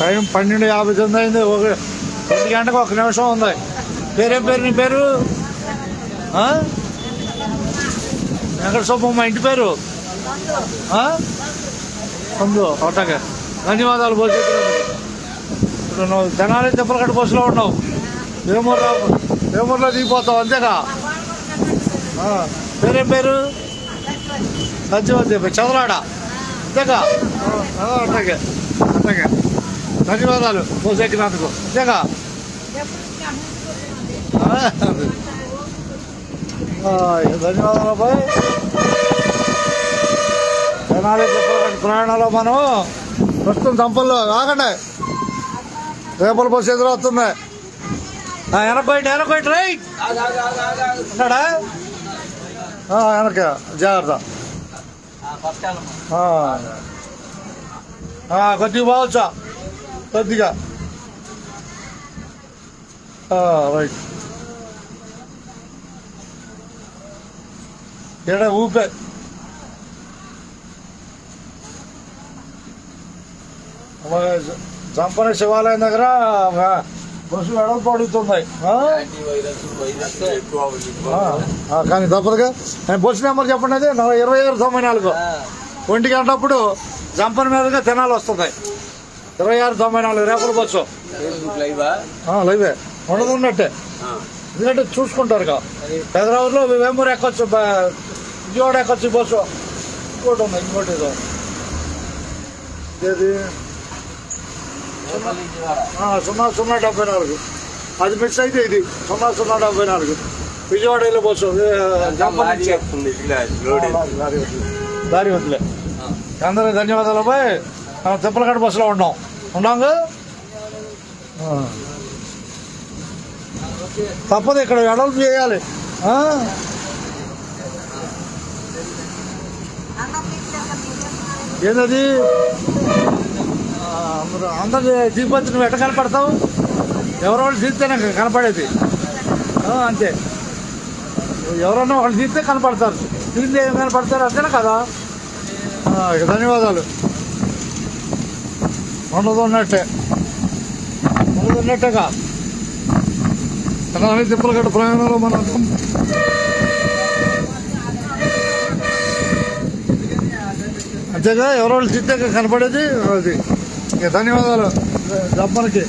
Time 12:59 అయింది. 1 గంటకు 1 నిమిషం ఉంది. పేరేం పేరు నీ పేరు? వెంకట సుబ్బమ్మ ఇంటి పేరు అందు ఒకటగా. ధన్యవాదాలు. ఇప్పుడు నువ్వు తెనాలి తిప్పలకట్ట బస్సులో ఉన్నావు, వేమూరులో దిగిపోతావు అంతేగా. పేరేం పేరు? సత్యవతి చదరాడ అంతేగా. అట్లాగే అట్లాగే. ధన్యవాదాలు బస్సు ఎక్కినందుకు అంతేగా. ధన్యవాదాలు అబ్బాయి. తెనాలి తిప్పలకట్ట ప్రయాణంలో మనం ప్రస్తుతం దంపల్లో ఆగండి. రేపల బస్సు ఎదురవుతుంది. వెనక్కి రైట్ ఉన్నాడా? వెనక జాగ్రత్త. కొద్దిగా పోవచ్చా? కొద్దిగా రైట్. ఇక్కడ ఊపే చంపన శివాలయం దగ్గర బస్సు వెడల్పు అడుగుతున్నాయి. కానీ తప్పదుగా. బస్సు నెంబర్ చెప్పండి. అది 2694. 1 గంటప్పుడు జంపన మీదుగా తెనాలి వస్తుంది. 2694 రేపల బస్సు. లైవే ఉండదు ఉన్నట్టే. ఎందుకంటే చూసుకుంటారు. హైదరాబాద్లో వేమూరు ఎక్కొచ్చు, విజయవాడ ఎక్కొచ్చు బస్సు. ఇంకోటి ఉంది, ఇంకోటి ఏదో ఇది 0074. అది మిస్ అయితే ఇది 0074 విజయవాడ వెళ్ళే బస్సు. దారి వదిలే. అందరికి ధన్యవాదాలు అబ్బాయి. మనం తిప్పలకట్ట బస్సులో ఉన్నాము. తప్పదు, ఇక్కడ వెడల్పు చేయాలి. ఏంటది? అందరు దిగుపతి నువ్వు ఎట్ట కనపడతావు? ఎవరెవరు తీస్తేనే కనపడేది. అంతే, ఎవరన్నా వాళ్ళు తీస్తే కనపడతారు. తీస్తే ఏం కనపడతారు అంతేనా కదా. ధన్యవాదాలు. ఉన్నట్టేగా. తెనాలి తిప్పలకట్ట ప్రయాణంలో మనం అంతేగా, ఎవరో తీస్తే కనపడేది అది. ధన్యవాదాలు జంపనకి.